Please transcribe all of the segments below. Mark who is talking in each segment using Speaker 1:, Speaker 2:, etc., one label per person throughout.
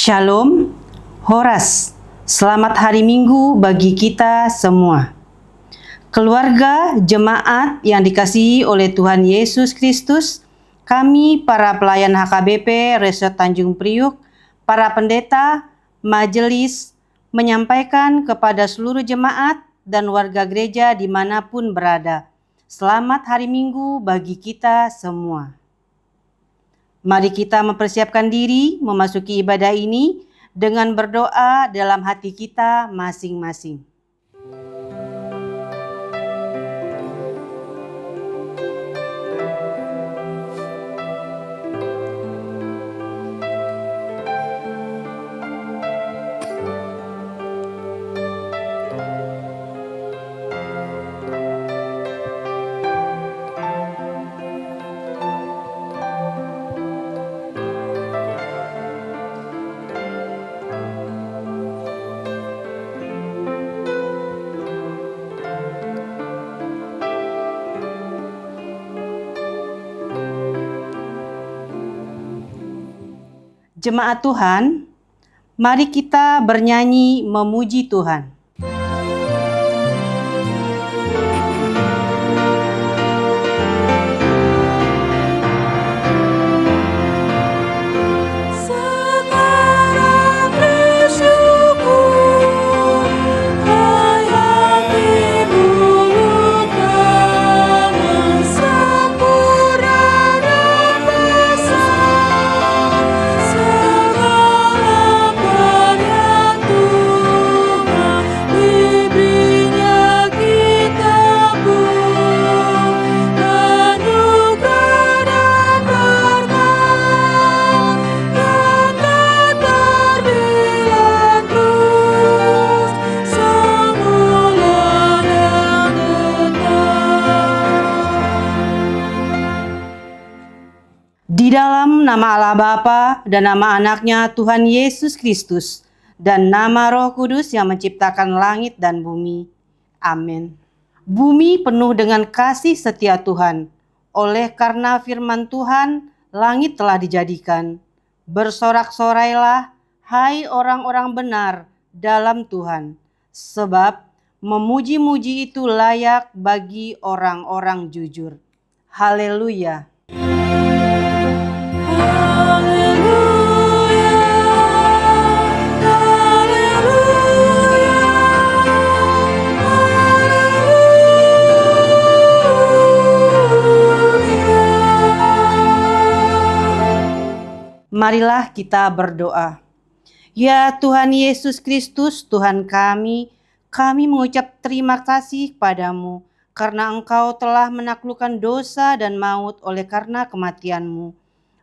Speaker 1: Shalom, Horas. Selamat hari Minggu bagi kita semua. Keluarga jemaat yang dikasihi oleh Tuhan Yesus Kristus, kami para pelayan HKBP Resort Tanjung Priuk, para pendeta, majelis, menyampaikan kepada seluruh jemaat dan warga gereja dimanapun berada. Selamat hari Minggu bagi kita semua. Mari kita mempersiapkan diri memasuki ibadah ini dengan berdoa dalam hati kita masing-masing. Jemaat Tuhan, mari kita bernyanyi memuji Tuhan. Di dalam nama Allah Bapa dan nama anaknya Tuhan Yesus Kristus dan nama Roh Kudus yang menciptakan langit dan bumi. Amin. Bumi penuh dengan kasih setia Tuhan. Oleh karena firman Tuhan, langit telah dijadikan. Bersorak-sorailah, hai orang-orang benar dalam Tuhan. Sebab memuji-muji itu layak bagi orang-orang jujur. Haleluya. Marilah kita berdoa. Ya Tuhan Yesus Kristus, Tuhan kami mengucap terima kasih kepadamu karena Engkau telah menaklukkan dosa dan maut oleh karena kematian-Mu.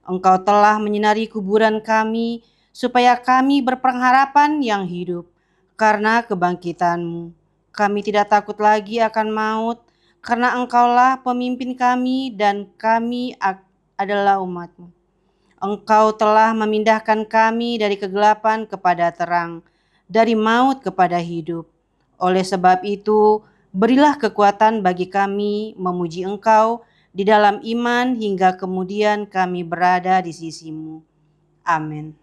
Speaker 1: Engkau telah menyinari kuburan kami supaya kami berpengharapan yang hidup karena kebangkitan-Mu. Kami tidak takut lagi akan maut karena Engkaulah pemimpin kami dan kami adalah umat-Mu. Engkau telah memindahkan kami dari kegelapan kepada terang, dari maut kepada hidup. Oleh sebab itu, berilah kekuatan bagi kami memuji Engkau di dalam iman hingga kemudian kami berada di sisi-Mu. Amin.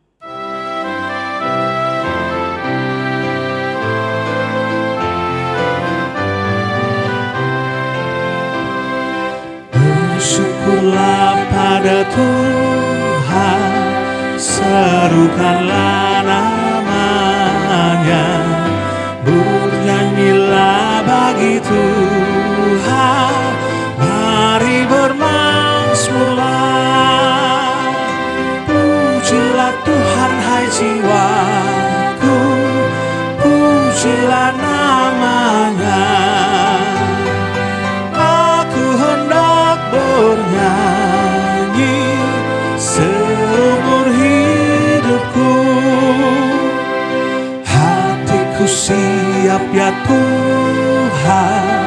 Speaker 2: Bersyukurlah pada Tuhan, serukanlah namanya, bernyanyilah bagi Tuhan, mari bermazmurlah. Pujilah Tuhan hai jiwaku, pujilah namanya. Aku hendak bernyanyi seumur hidupku. Hatiku siap ya Tuhan,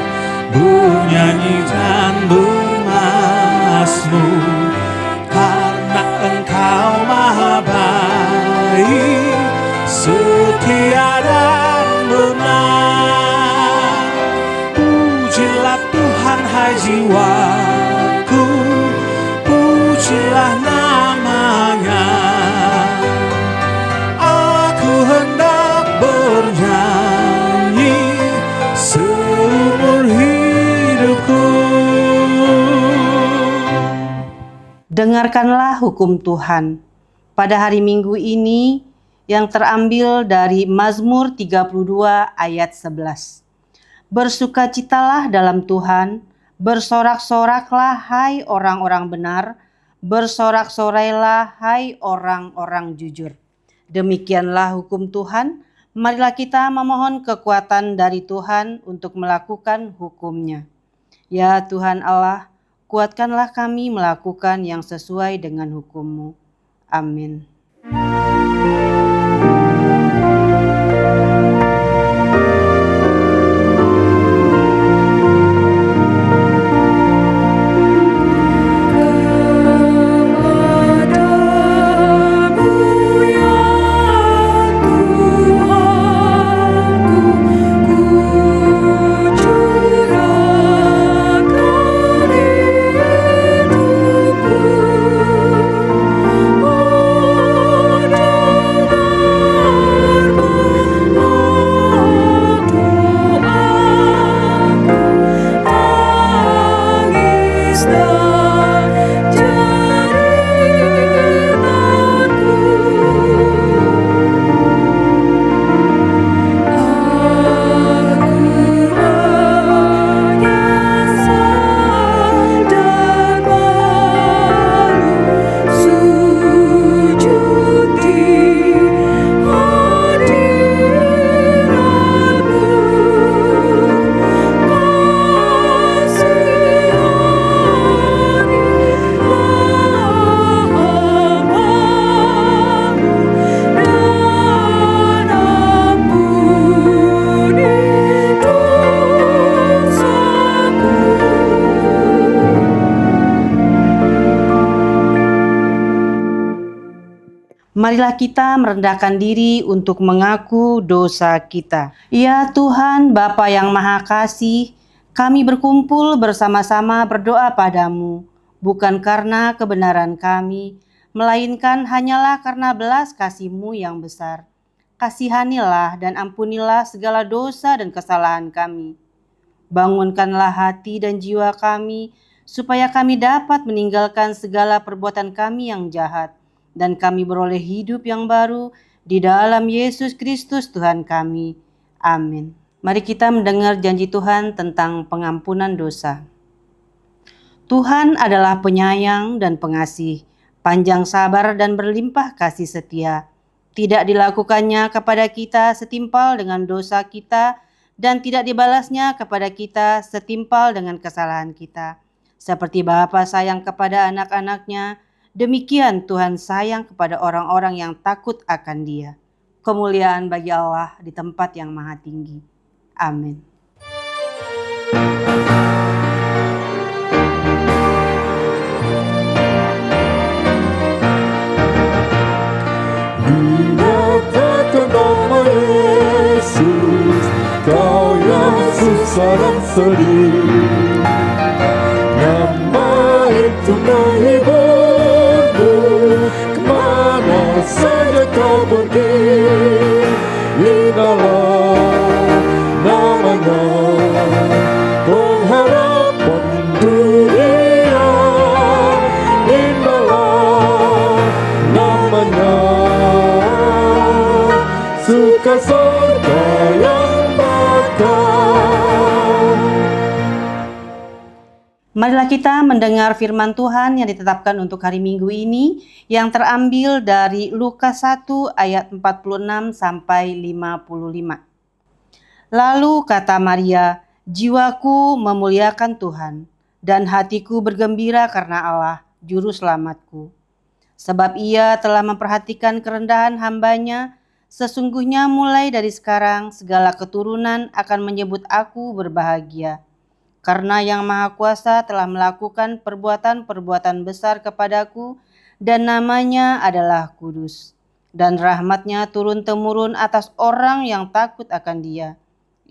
Speaker 2: bernyanyi dan bermazmur, karena Engkau maha baik, setia dan benar. Pujilah Tuhan hai jiwaku, pujilah namanya.
Speaker 1: Dengarkanlah hukum Tuhan. Pada hari Minggu ini yang terambil dari Mazmur 32 ayat 11. Bersukacitalah dalam Tuhan, bersorak-soraklah hai orang-orang benar, bersorak-sorailah hai orang-orang jujur. Demikianlah hukum Tuhan, marilah kita memohon kekuatan dari Tuhan untuk melakukan hukum-Nya. Ya Tuhan Allah, kuatkanlah kami melakukan yang sesuai dengan hukum-Mu. Amin. Marilah kita merendahkan diri untuk mengaku dosa kita. Ya Tuhan, Bapa yang Maha Kasih, kami berkumpul bersama-sama berdoa padamu, bukan karena kebenaran kami, melainkan hanyalah karena belas kasih-Mu yang besar. Kasihanilah dan ampunilah segala dosa dan kesalahan kami. Bangunkanlah hati dan jiwa kami, supaya kami dapat meninggalkan segala perbuatan kami yang jahat, dan kami beroleh hidup yang baru di dalam Yesus Kristus Tuhan kami. Amin. Mari kita mendengar janji Tuhan tentang pengampunan dosa. Tuhan adalah penyayang dan pengasih, panjang sabar dan berlimpah kasih setia. Tidak dilakukannya kepada kita setimpal dengan dosa kita, dan tidak dibalasnya kepada kita setimpal dengan kesalahan kita. Seperti Bapa sayang kepada anak-anaknya, demikian Tuhan sayang kepada orang-orang yang takut akan Dia. Kemuliaan bagi Allah di tempat yang maha tinggi. Amin.
Speaker 3: Nyatakan nama Yesus, Kau yang susah dan sedih. Nama itu menghiburmu, kemana saja kau pergi. Indahlah namanya, pengharapan dunia. Indahlah namanya, suka surga yang bakal.
Speaker 1: Marilah kita mendengar firman Tuhan yang ditetapkan untuk hari Minggu ini yang terambil dari Lukas 1 ayat 46 sampai 55. Lalu kata Maria, "Jiwaku memuliakan Tuhan, dan hatiku bergembira karena Allah, Juru Selamatku. Sebab Ia telah memperhatikan kerendahan hamba-Nya. Sesungguhnya mulai dari sekarang segala keturunan akan menyebut aku berbahagia. Karena Yang Maha Kuasa telah melakukan perbuatan-perbuatan besar kepadaku, dan nama-Nya adalah kudus. Dan rahmat-Nya turun-temurun atas orang yang takut akan Dia.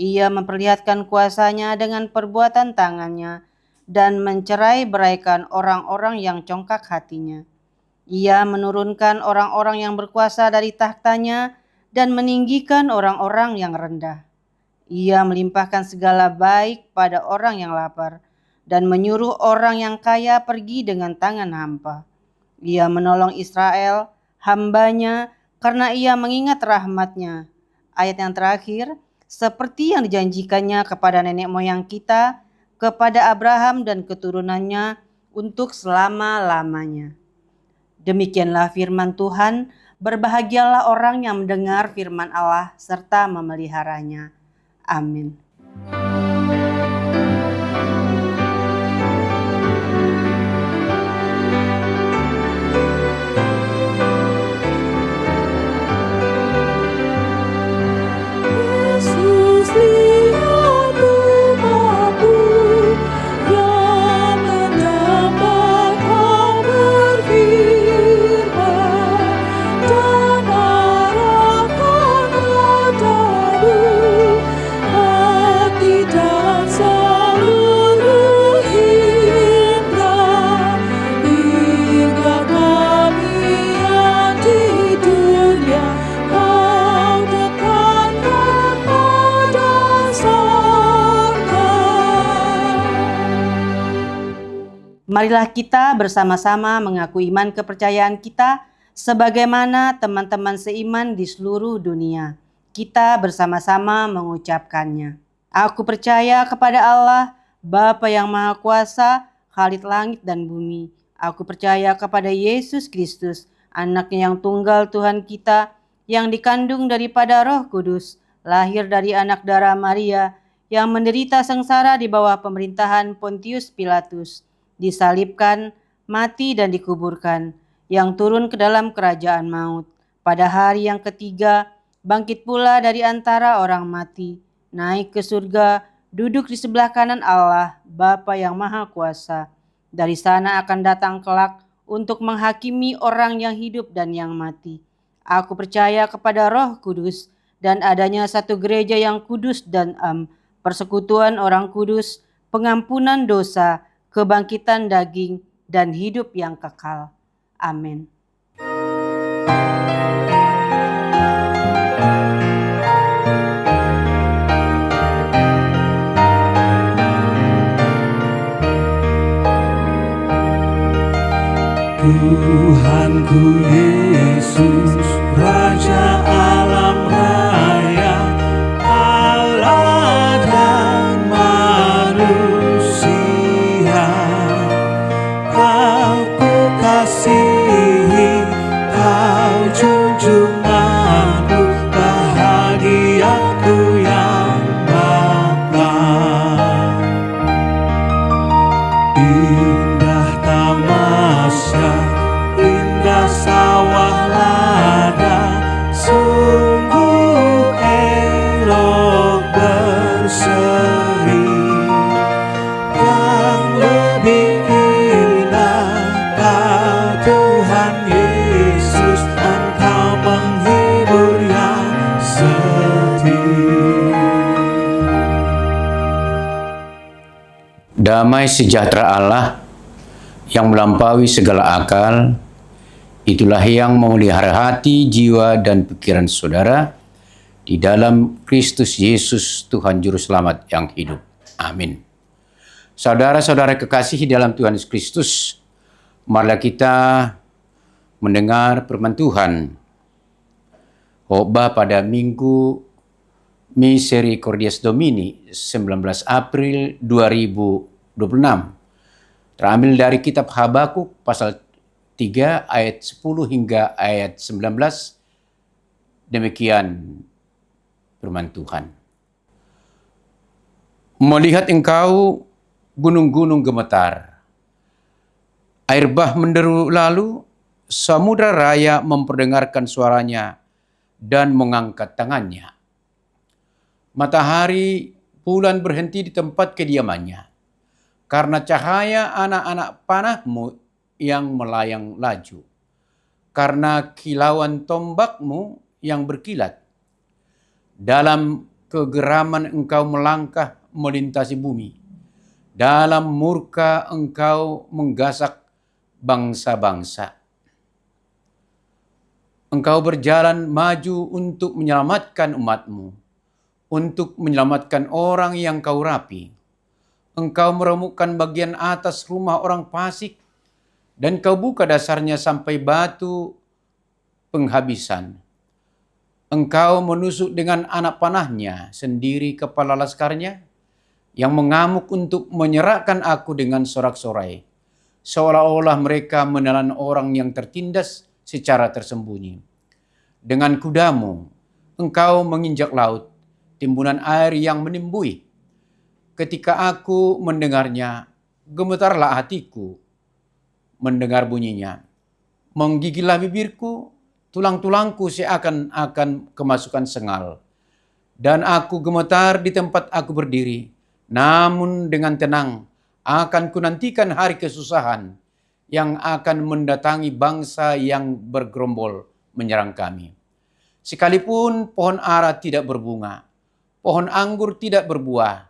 Speaker 1: Ia memperlihatkan kuasa-Nya dengan perbuatan tangan-Nya, dan mencerai-beraikan orang-orang yang congkak hatinya. Ia menurunkan orang-orang yang berkuasa dari takhta-Nya, dan meninggikan orang-orang yang rendah. Ia melimpahkan segala baik pada orang yang lapar, dan menyuruh orang yang kaya pergi dengan tangan hampa. Ia menolong Israel, hambanya, karena ia mengingat rahmat-Nya. Ayat yang terakhir, seperti yang dijanjikannya kepada nenek moyang kita, kepada Abraham dan keturunannya untuk selama-lamanya. Demikianlah firman Tuhan, berbahagialah orang yang mendengar firman Allah serta memeliharanya. Amin.
Speaker 3: Yesus, lihat umat-Mu yang mendapat Kau berfirman, dan arahkan mata-Mu, hati dan seluruh indera, hingga kami yang di dunia Kau tekankan pada sorga.
Speaker 1: Marilah kita bersama-sama mengaku iman kepercayaan kita sebagaimana teman-teman seiman di seluruh dunia. Kita bersama-sama mengucapkannya. Aku percaya kepada Allah, Bapa yang Maha Kuasa, Khalik langit dan bumi. Aku percaya kepada Yesus Kristus, Anaknya yang tunggal Tuhan kita, yang dikandung daripada Roh Kudus, lahir dari anak darah Maria, yang menderita sengsara di bawah pemerintahan Pontius Pilatus, disalibkan, mati dan dikuburkan, yang turun ke dalam kerajaan maut. Pada hari yang ketiga, bangkit pula dari antara orang mati, naik ke surga, duduk di sebelah kanan Allah, Bapa yang Maha Kuasa. Dari sana akan datang kelak untuk menghakimi orang yang hidup dan yang mati. Aku percaya kepada Roh Kudus dan adanya satu gereja yang kudus dan persekutuan orang kudus, pengampunan dosa, kebangkitan daging, dan hidup yang kekal. Amin.
Speaker 2: Tuhanku Yesus, Raja alam raya, Allah dan manusia. Kau ku kasihi, Kau junjung aku, bahagiaku yang makan. Indah tamasya, indah sawah ladang, sungguh elok berseri. Yang lebih indah Kau Tuhan Yesus, Engkau menghibur yang sedih.
Speaker 4: Damai sejahtera Allah yang melampaui segala akal, itulah yang memelihara hati, jiwa, dan pikiran saudara di dalam Kristus Yesus Tuhan Juru Selamat yang hidup. Amin. Saudara-saudara kekasihi dalam Tuhan Yesus Kristus, marilah kita mendengar firman Tuhan. Khotbah pada Minggu Misericordias Domini 19 April 2026. Terambil dari kitab Habakuk pasal 3 ayat 10 hingga ayat 19. Demikian firman Tuhan. Melihat engkau gunung-gunung gemetar, air bah menderu lalu, samudra raya memperdengarkan suaranya dan mengangkat tangannya. Matahari, bulan berhenti di tempat kediamannya, karena cahaya anak-anak panahmu yang melayang laju, karena kilauan tombakmu yang berkilat. Dalam kegeraman engkau melangkah melintasi bumi, dalam murka engkau menggasak bangsa-bangsa. Engkau berjalan maju untuk menyelamatkan umatmu, untuk menyelamatkan orang yang kau rapi. Engkau meremukkan bagian atas rumah orang fasik dan kau buka dasarnya sampai batu penghabisan. Engkau menusuk dengan anak panahnya sendiri kepala laskarnya, yang mengamuk untuk menyerahkan aku dengan sorak-sorai, seolah-olah mereka menelan orang yang tertindas secara tersembunyi. Dengan kudamu, engkau menginjak laut, timbunan air yang menimbui. Ketika aku mendengarnya, gemetarlah hatiku mendengar bunyinya. Menggigillah bibirku, tulang-tulangku seakan-akan kemasukan sengal. Dan aku gemetar di tempat aku berdiri. Namun dengan tenang akan kunantikan hari kesusahan yang akan mendatangi bangsa yang bergerombol menyerang kami. Sekalipun pohon ara tidak berbunga, pohon anggur tidak berbuah,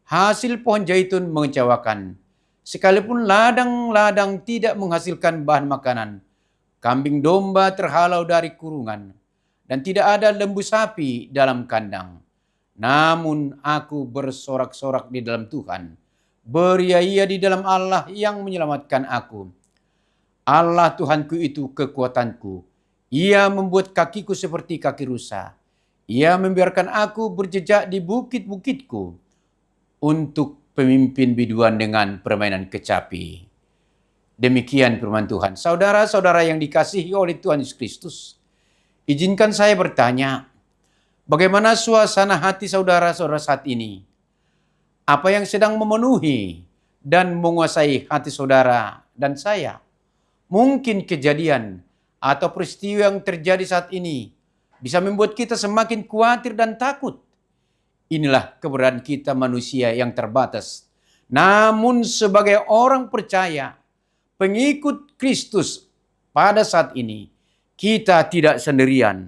Speaker 4: hasil pohon zaitun mengecewakan. Sekalipun ladang-ladang tidak menghasilkan bahan makanan, kambing domba terhalau dari kurungan, dan tidak ada lembu sapi dalam kandang. Namun aku bersorak-sorak di dalam Tuhan, beria-ia di dalam Allah yang menyelamatkan aku. Allah Tuhanku itu kekuatanku. Ia membuat kakiku seperti kaki rusa. Ia membiarkan aku berjejak di bukit-bukitku untuk pemimpin biduan dengan permainan kecapi. Demikian firman Tuhan. Saudara-saudara yang dikasihi oleh Tuhan Yesus Kristus, izinkan saya bertanya, bagaimana suasana hati saudara-saudara saat ini? Apa yang sedang memenuhi dan menguasai hati saudara dan saya? Mungkin kejadian atau peristiwa yang terjadi saat ini bisa membuat kita semakin khawatir dan takut. Inilah keberadaan kita manusia yang terbatas. Namun sebagai orang percaya, pengikut Kristus pada saat ini, kita tidak sendirian.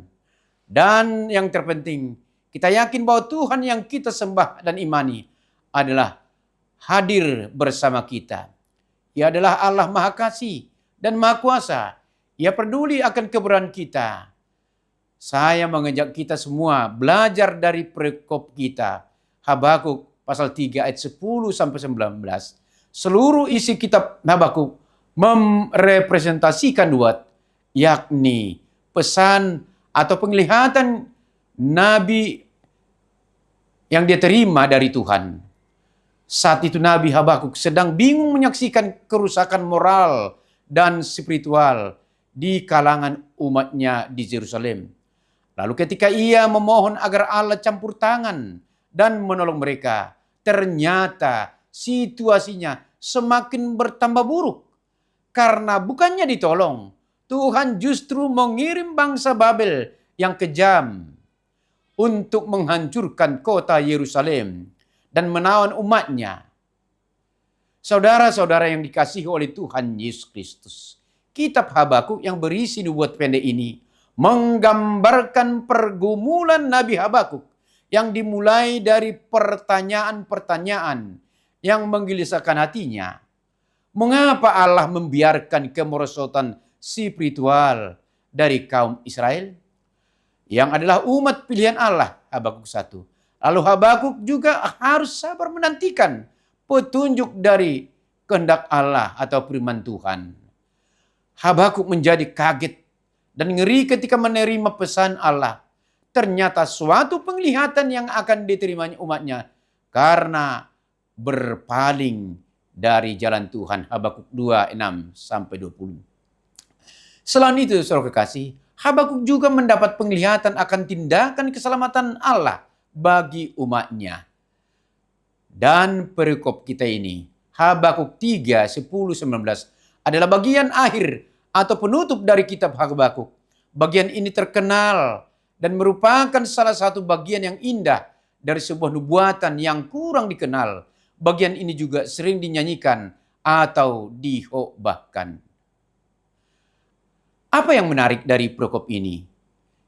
Speaker 4: Dan yang terpenting, kita yakin bahwa Tuhan yang kita sembah dan imani adalah hadir bersama kita. Ia adalah Allah Maha Kasih dan Maha Kuasa. Ia peduli akan keberadaan kita. Saya mengajak kita semua belajar dari perikop kita. Habakuk pasal 3 ayat 10 sampai 19. Seluruh isi kitab Habakuk merepresentasikan dua, yakni pesan atau penglihatan Nabi yang dia terima dari Tuhan. Saat itu Nabi Habakuk sedang bingung menyaksikan kerusakan moral dan spiritual di kalangan umatnya di Yerusalem. Lalu ketika ia memohon agar Allah campur tangan dan menolong mereka, ternyata situasinya semakin bertambah buruk. Karena bukannya ditolong, Tuhan justru mengirim bangsa Babel yang kejam untuk menghancurkan kota Yerusalem dan menawan umatnya. Saudara-saudara yang dikasihi oleh Tuhan Yesus Kristus, kitab Habakuk yang berisi nubuat pendek ini menggambarkan pergumulan Nabi Habakuk yang dimulai dari pertanyaan-pertanyaan yang menggelisahkan hatinya. Mengapa Allah membiarkan kemerosotan spiritual dari kaum Israel yang adalah umat pilihan Allah? Habakuk 1. Lalu Habakuk juga harus sabar menantikan petunjuk dari kehendak Allah atau firman Tuhan. Habakuk menjadi kaget dan ngeri ketika menerima pesan Allah. Ternyata suatu penglihatan yang akan diterimanya umatnya karena berpaling dari jalan Tuhan. Habakuk 2, 6 sampai 20. Selain itu, saudara kekasih, Habakuk juga mendapat penglihatan akan tindakan keselamatan Allah bagi umatnya. Dan perikop kita ini, Habakuk 3, 10, 19, adalah bagian akhir atau penutup dari kitab Habakuk. Bagian ini terkenal dan merupakan salah satu bagian yang indah dari sebuah nubuatan yang kurang dikenal. Bagian ini juga sering dinyanyikan atau dihobahkan. Apa yang menarik dari perikop ini?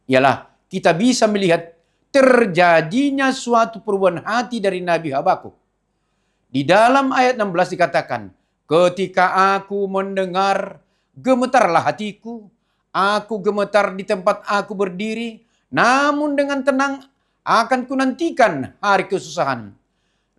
Speaker 4: Ialah kita bisa melihat terjadinya suatu perubahan hati dari Nabi Habakuk. Di dalam ayat 16 dikatakan, ketika aku mendengar, gemetarlah hatiku, aku gemetar di tempat aku berdiri, namun dengan tenang akan kunantikan hari kesusahan.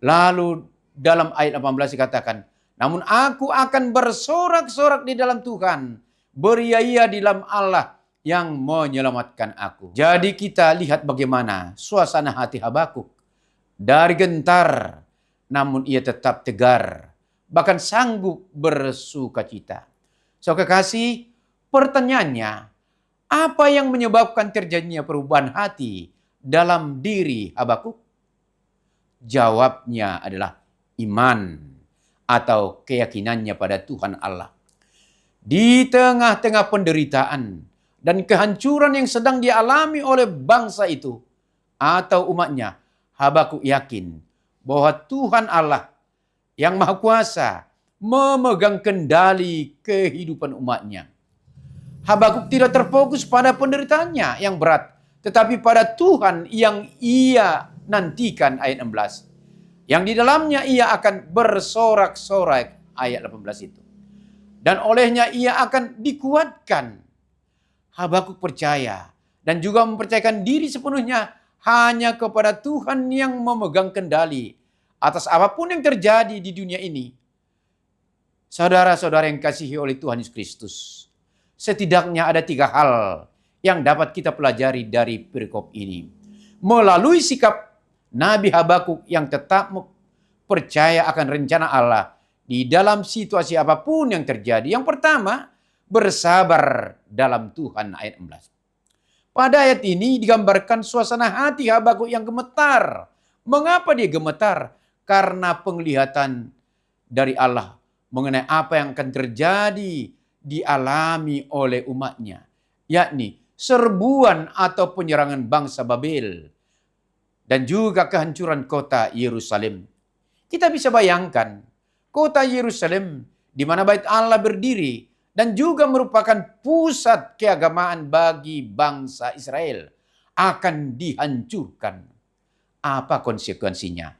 Speaker 4: Lalu dalam ayat 18 dikatakan, Namun aku akan bersorak-sorak di dalam Tuhan, beria-ia di dalam Allah yang menyelamatkan aku. Jadi kita lihat bagaimana suasana hati Habakuk. Dari gentar, namun ia tetap tegar, bahkan sanggup bersukacita. So kekasih, pertanyaannya, apa yang menyebabkan terjadinya perubahan hati dalam diri Habakuk? Jawabnya adalah iman atau keyakinannya pada Tuhan Allah. Di tengah-tengah penderitaan dan kehancuran yang sedang dialami oleh bangsa itu atau umatnya, Habakuk yakin bahwa Tuhan Allah yang Maha Kuasa memegang kendali kehidupan umatnya. Habakuk tidak terfokus pada penderitaannya yang berat, tetapi pada Tuhan yang ia nantikan, ayat 16. Yang di dalamnya ia akan bersorak-sorak, ayat 18 itu. Dan olehnya ia akan dikuatkan. Habakuk percaya dan juga mempercayakan diri sepenuhnya hanya kepada Tuhan yang memegang kendali atas apapun yang terjadi di dunia ini. Saudara-saudara yang kasihi oleh Tuhan Yesus Kristus, setidaknya ada 3 hal yang dapat kita pelajari dari perikop ini. Melalui sikap Nabi Habakuk yang tetap percaya akan rencana Allah di dalam situasi apapun yang terjadi. Yang pertama, bersabar dalam Tuhan, ayat 16. Pada ayat ini digambarkan suasana hati Habakuk yang gemetar. Mengapa dia gemetar? Karena penglihatan dari Allah mengenai apa yang akan terjadi dialami oleh umatnya, yakni serbuan atau penyerangan bangsa Babel dan juga kehancuran kota Yerusalem. Kita bisa bayangkan kota Yerusalem di mana bait Allah berdiri dan juga merupakan pusat keagamaan bagi bangsa Israel akan dihancurkan. Apa konsekuensinya?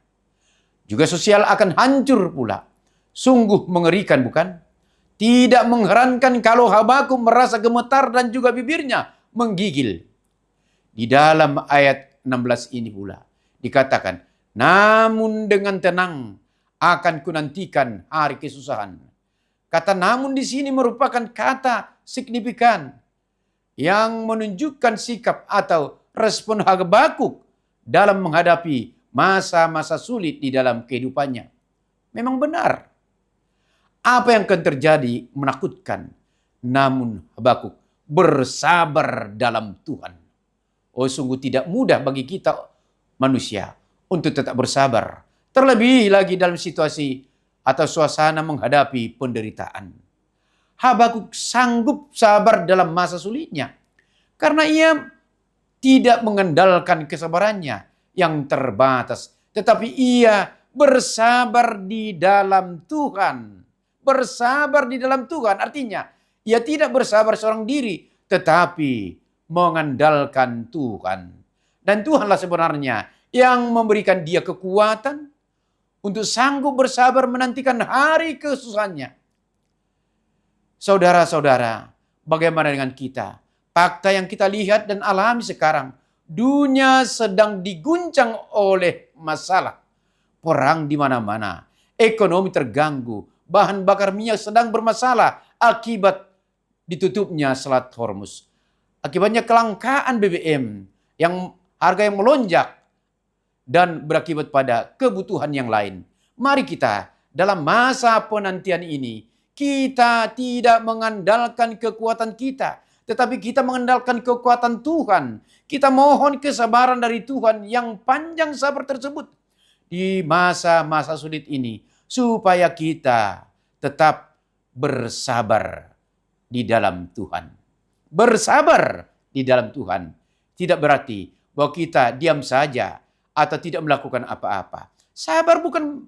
Speaker 4: Juga sosial akan hancur pula. Sungguh mengerikan, bukan? Tidak mengherankan kalau Habakuk merasa gemetar dan juga bibirnya menggigil. Di dalam ayat 16 ini pula dikatakan, namun dengan tenang akan kunantikan hari kesusahan. Kata namun di sini merupakan kata signifikan yang menunjukkan sikap atau respon Habakuk dalam menghadapi masa-masa sulit di dalam kehidupannya. Memang benar. Apa yang akan terjadi menakutkan. Namun Habakuk bersabar dalam Tuhan. Oh, sungguh tidak mudah bagi kita manusia untuk tetap bersabar. Terlebih lagi dalam situasi atau suasana menghadapi penderitaan. Habakuk sanggup sabar dalam masa sulitnya. Karena ia tidak mengandalkan kesabarannya yang terbatas. Tetapi ia bersabar di dalam Tuhan. Bersabar di dalam Tuhan artinya ia tidak bersabar seorang diri. Tetapi mengandalkan Tuhan. Dan Tuhanlah sebenarnya yang memberikan dia kekuatan untuk sanggup bersabar menantikan hari kesusahannya. Saudara-saudara, bagaimana dengan kita? Fakta yang kita lihat dan alami sekarang, dunia sedang diguncang oleh masalah. Perang di mana-mana, ekonomi terganggu, bahan bakar minyak sedang bermasalah akibat ditutupnya Selat Hormuz. Akibatnya kelangkaan BBM yang harga yang melonjak dan berakibat pada kebutuhan yang lain. Mari kita dalam masa penantian ini, kita tidak mengandalkan kekuatan kita, tetapi kita mengandalkan kekuatan Tuhan. Kita mohon kesabaran dari Tuhan yang panjang sabar tersebut di masa-masa sulit ini, supaya kita tetap bersabar di dalam Tuhan. Bersabar di dalam Tuhan tidak berarti bahwa kita diam saja atau tidak melakukan apa-apa. Sabar bukan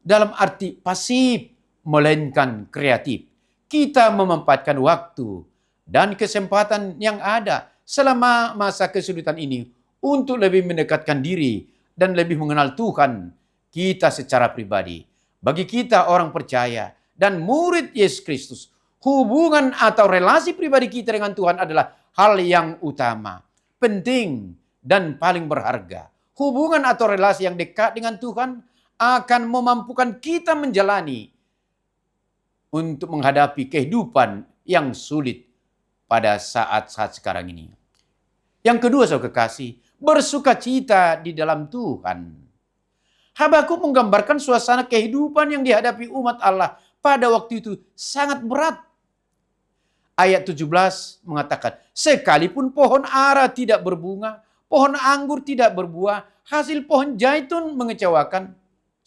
Speaker 4: dalam arti pasif, melainkan kreatif. Kita memanfaatkan waktu dan kesempatan yang ada selama masa kesulitan ini untuk lebih mendekatkan diri dan lebih mengenal Tuhan kita secara pribadi. Bagi kita orang percaya dan murid Yesus Kristus, hubungan atau relasi pribadi kita dengan Tuhan adalah hal yang utama, penting, dan paling berharga. Hubungan atau relasi yang dekat dengan Tuhan akan memampukan kita menjalani untuk menghadapi kehidupan yang sulit pada saat-saat sekarang ini. Yang kedua, saudara kekasih, bersukacita di dalam Tuhan. Habakuk menggambarkan suasana kehidupan yang dihadapi umat Allah pada waktu itu sangat berat. Ayat 17 mengatakan, sekalipun pohon ara tidak berbunga, pohon anggur tidak berbuah, hasil pohon zaitun mengecewakan.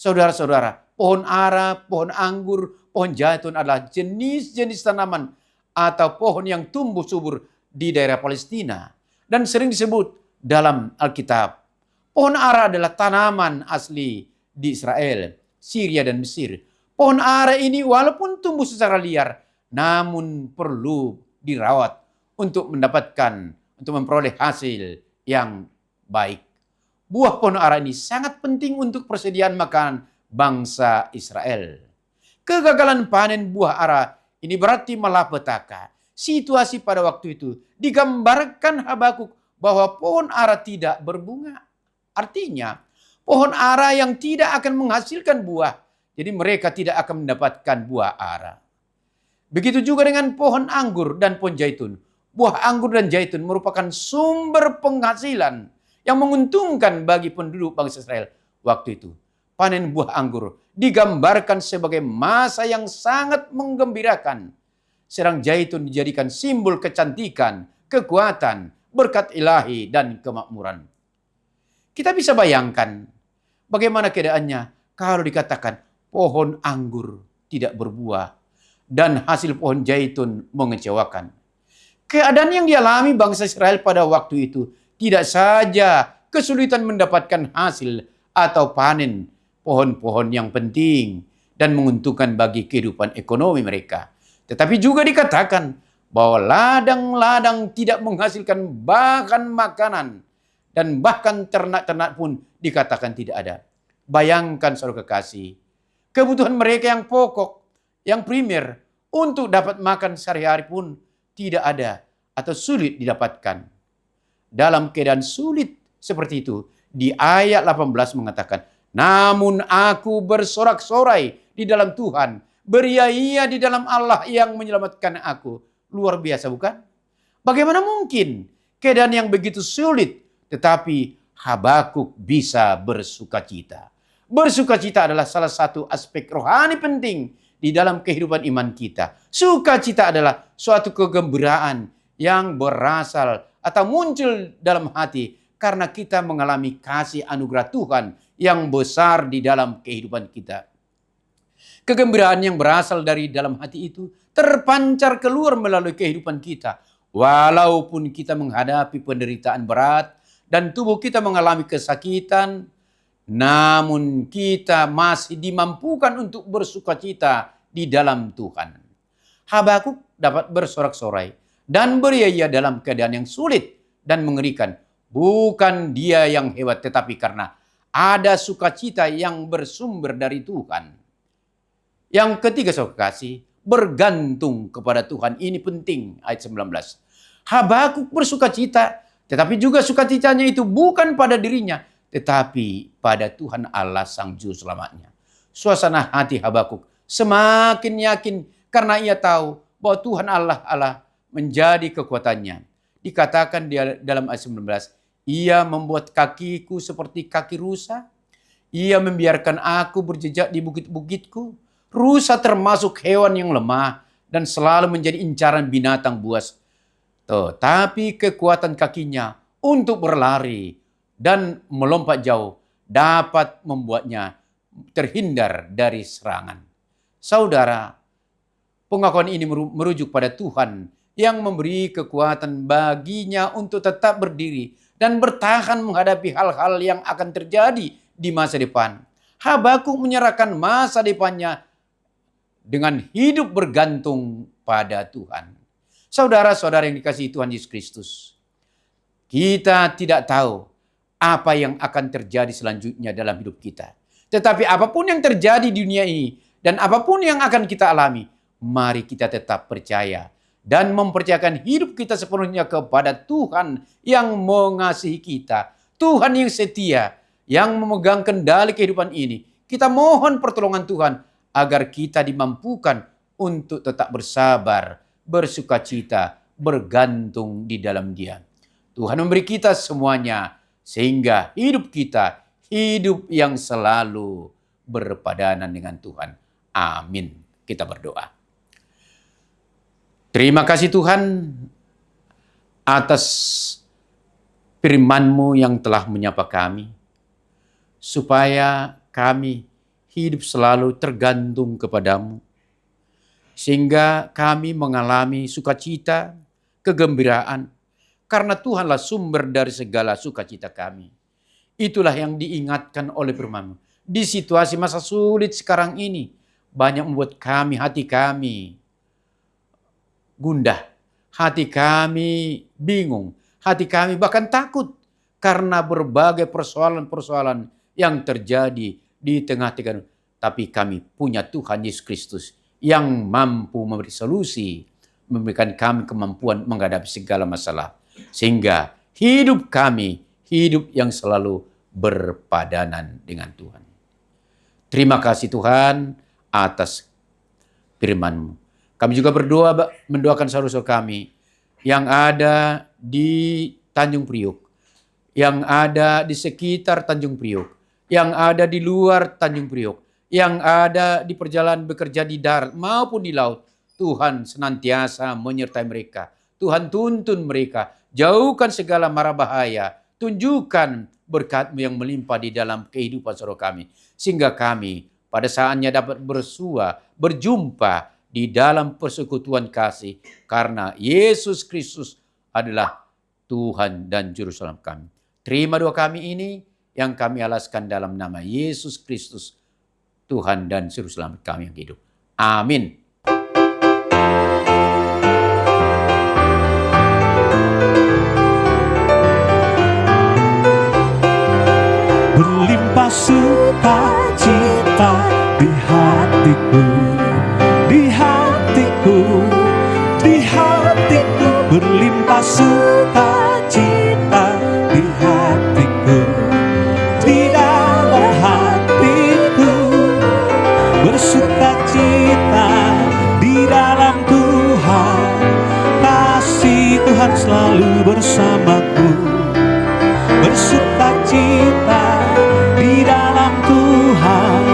Speaker 4: Saudara-saudara, pohon ara, pohon anggur, pohon zaitun adalah jenis-jenis tanaman atau pohon yang tumbuh subur di daerah Palestina dan sering disebut dalam Alkitab. Pohon ara adalah tanaman asli di Israel, Syria, dan Mesir. Pohon ara ini walaupun tumbuh secara liar, namun perlu dirawat untuk memperoleh hasil yang baik. Buah pohon ara ini sangat penting untuk persediaan makanan bangsa Israel. Kegagalan panen buah ara ini berarti malapetaka. Situasi pada waktu itu digambarkan Habakuk bahwa pohon ara tidak berbunga. Artinya, pohon ara yang tidak akan menghasilkan buah. Jadi mereka tidak akan mendapatkan buah ara. Begitu juga dengan pohon anggur dan pohon zaitun. Buah anggur dan zaitun merupakan sumber penghasilan yang menguntungkan bagi penduduk bangsa Israel waktu itu. Panen buah anggur digambarkan sebagai masa yang sangat menggembirakan. Sedang zaitun dijadikan simbol kecantikan, kekuatan, berkat ilahi, dan kemakmuran. Kita bisa bayangkan bagaimana keadaannya kalau dikatakan pohon anggur tidak berbuah dan hasil pohon zaitun mengecewakan. Keadaan yang dialami bangsa Israel pada waktu itu tidak saja kesulitan mendapatkan hasil atau panen pohon-pohon yang penting dan menguntungkan bagi kehidupan ekonomi mereka. Tetapi juga dikatakan bahwa ladang-ladang tidak menghasilkan bahan makanan dan bahkan ternak-ternak pun dikatakan tidak ada. Bayangkan saudara kekasih, kebutuhan mereka yang pokok, yang primer untuk dapat makan sehari-hari pun tidak ada atau sulit didapatkan. Dalam keadaan sulit seperti itu, di ayat 18 mengatakan, namun aku bersorak-sorai di dalam Tuhan, beria-ia di dalam Allah yang menyelamatkan aku. Luar biasa bukan? Bagaimana mungkin keadaan yang begitu sulit, tetapi Habakuk bisa bersukacita. Bersukacita adalah salah satu aspek rohani penting di dalam kehidupan iman kita. Sukacita adalah suatu kegembiraan yang berasal atau muncul dalam hati karena kita mengalami kasih anugerah Tuhan yang besar di dalam kehidupan kita. Kegembiraan yang berasal dari dalam hati itu terpancar keluar melalui kehidupan kita. Walaupun kita menghadapi penderitaan berat dan tubuh kita mengalami kesakitan, namun kita masih dimampukan untuk bersukacita di dalam Tuhan. Habakuk dapat bersorak-sorai dan beria dalam keadaan yang sulit dan mengerikan. Bukan dia yang hebat, tetapi karena ada sukacita yang bersumber dari Tuhan. Yang ketiga, saudara kasih, bergantung kepada Tuhan. Ini penting, ayat 19. Habakuk bersukacita, tetapi juga sukacitanya itu bukan pada dirinya, tetapi pada Tuhan Allah Sang Juru Selamatnya. Suasana hati Habakuk semakin yakin karena ia tahu bahwa Tuhan Allah menjadi kekuatannya. Dikatakan dalam ayat 19, ia membuat kakiku seperti kaki rusa. Ia membiarkan aku berjejak di bukit-bukitku. Rusa termasuk hewan yang lemah dan selalu menjadi incaran binatang buas. Tetapi kekuatan kakinya untuk berlari dan melompat jauh dapat membuatnya terhindar dari serangan. Saudara, pengakuan ini merujuk pada Tuhan yang memberi kekuatan baginya untuk tetap berdiri dan bertahan menghadapi hal-hal yang akan terjadi di masa depan. Habakuk menyerahkan masa depannya dengan hidup bergantung pada Tuhan. Saudara-saudara yang dikasihi Tuhan Yesus Kristus, kita tidak tahu apa yang akan terjadi selanjutnya dalam hidup kita. Tetapi apapun yang terjadi di dunia ini dan apapun yang akan kita alami, mari kita tetap percaya dan mempercayakan hidup kita sepenuhnya kepada Tuhan yang mengasihi kita. Tuhan yang setia, yang memegang kendali kehidupan ini. Kita mohon pertolongan Tuhan agar kita dimampukan untuk tetap bersabar, bersukacita, bergantung di dalam Dia. Tuhan memberi kita semuanya sehingga hidup kita hidup yang selalu berpadanan dengan Tuhan. Amin. Kita berdoa. Terima kasih Tuhan atas firman-Mu yang telah menyapa kami, supaya kami hidup selalu tergantung kepadamu, sehingga kami mengalami sukacita, kegembiraan, karena Tuhanlah sumber dari segala sukacita kami. Itulah yang diingatkan oleh firman-Mu. Di situasi masa sulit sekarang ini, banyak membuat hati kami gundah, hati kami bingung, hati kami bahkan takut karena berbagai persoalan-persoalan yang terjadi di tengah-tengah. Tapi kami punya Tuhan Yesus Kristus yang mampu memberi solusi, memberikan kami kemampuan menghadapi segala masalah. Sehingga hidup kami, hidup yang selalu berpadanan dengan Tuhan. Terima kasih Tuhan atas firman-Mu. Kami juga berdoa mendoakan saudara-saudara kami yang ada di Tanjung Priok, yang ada di sekitar Tanjung Priok, yang ada di luar Tanjung Priok, yang ada di perjalanan bekerja di darat maupun di laut. Tuhan senantiasa menyertai mereka. Tuhan tuntun mereka, jauhkan segala mara bahaya, tunjukkan berkat-Mu yang melimpah di dalam kehidupan saudara kami, sehingga kami pada saatnya dapat berjumpa di dalam persekutuan kasih, karena Yesus Kristus adalah Tuhan dan Juru Selamat kami. Terima doa kami ini yang kami alaskan dalam nama Yesus Kristus, Tuhan dan Juru Selamat kami yang hidup. Amin.
Speaker 2: Berlimpah sukacita di hatiku, di hatiku, di hatiku. Berlimpah sukacita di hatiku, di dalam hatiku. Bersukacita di dalam Tuhan, kasih Tuhan selalu bersamaku. Bersukacita di dalam Tuhan,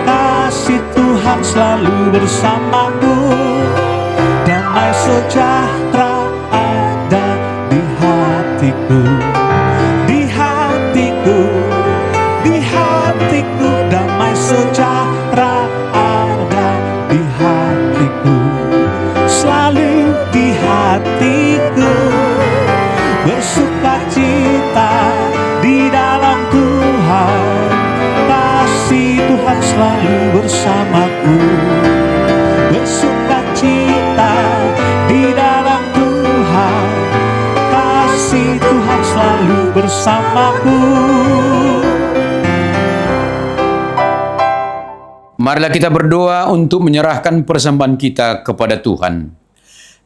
Speaker 2: kasih Tuhan selalu bersamaku. Damai sejahtera ada di hatiku, di hatiku, di hatiku. Damai sejahtera ada di hatiku, selalu di hatiku. Bersukacita di dalam Tuhan, kasih Tuhan selalu bersamaku. Bersukacita di dalam Tuhan, kasih Tuhan selalu bersamaku.
Speaker 4: Marilah kita berdoa untuk menyerahkan persembahan kita kepada Tuhan.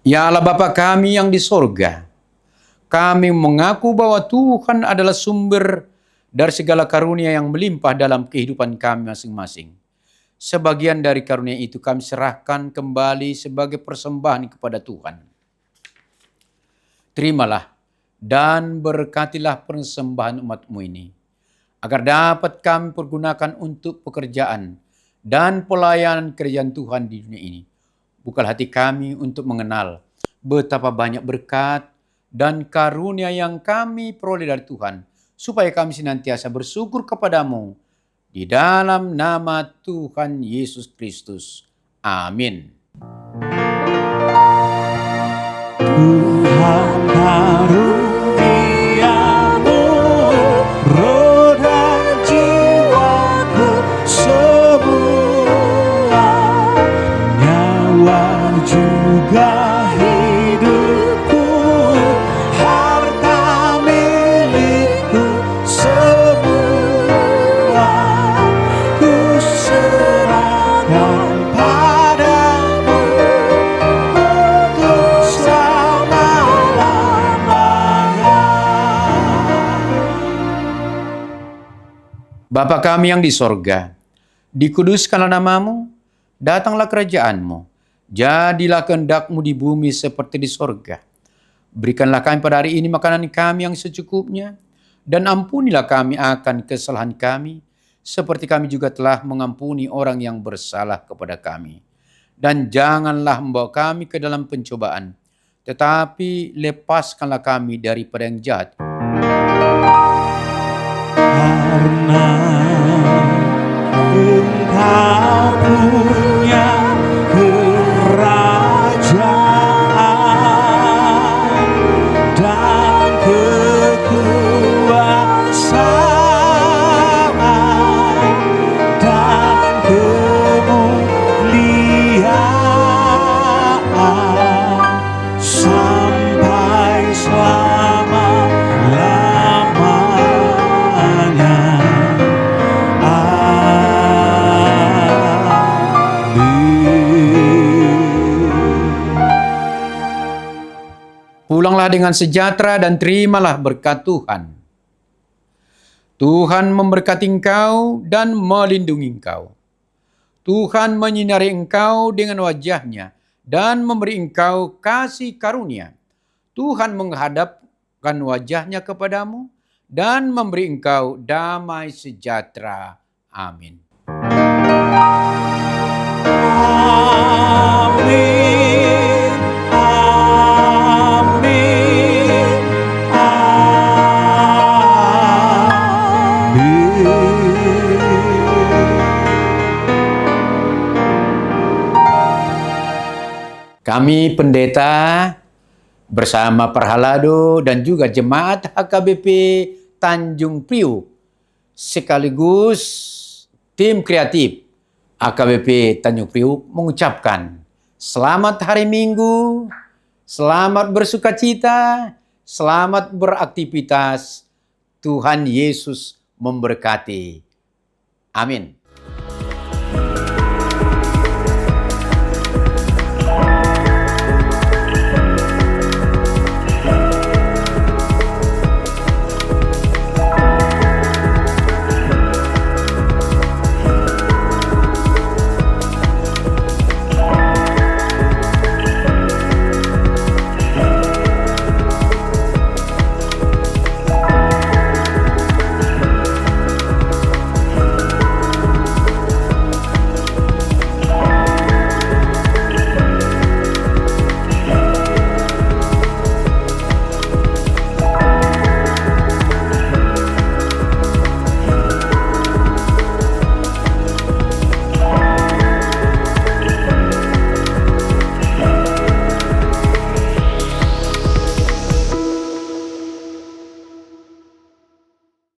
Speaker 4: Ya Allah Bapa kami yang di sorga, kami mengaku bahwa Tuhan adalah sumber dari segala karunia yang melimpah dalam kehidupan kami masing-masing. Sebagian dari karunia itu kami serahkan kembali sebagai persembahan kepada Tuhan. Terimalah dan berkatilah persembahan umat-Mu ini, agar dapat kami pergunakan untuk pekerjaan dan pelayanan kerajaan Tuhan di dunia ini. Bukalah hati kami untuk mengenal betapa banyak berkat dan karunia yang kami peroleh dari Tuhan, supaya kami senantiasa bersyukur kepadamu di dalam nama Tuhan Yesus Kristus. Amin.
Speaker 2: Tuhan karuniamu, roda jiwaku semua, nyawa juga hidupku, harta milikku semua, ku serahkan padamu untuk selama-lamanya.
Speaker 4: Bapa kami yang di sorga, dikuduskanlah namamu, datanglah kerajaanmu, Jadilah kehendak-Mu di bumi seperti di sorga. Berikanlah kami pada hari ini makanan kami yang secukupnya, dan ampunilah kami akan kesalahan kami, seperti kami juga telah mengampuni orang yang bersalah kepada kami. Dan janganlah membawa kami ke dalam pencobaan, tetapi lepaskanlah kami daripada yang jahat.
Speaker 2: Karena Engkau punya kerajaan dan kekuasaan dan kemuliaan sampai selama-lamanya.
Speaker 4: Pulanglah dengan sejahtera dan terimalah berkat Tuhan. Tuhan memberkati engkau dan melindungi engkau. Tuhan menyinari engkau dengan wajah-Nya dan memberi engkau kasih karunia. Tuhan menghadapkan wajah-Nya kepadamu dan memberi engkau damai sejahtera. Amin.
Speaker 2: Amin, amin, amin.
Speaker 4: Kami pendeta bersama Perhalado dan juga jemaat HKBP Tanjung Priuk sekaligus tim kreatif HKBP Tanjung Priuk mengucapkan selamat hari Minggu, selamat bersukacita, selamat beraktivitas. Tuhan Yesus memberkati. Amin.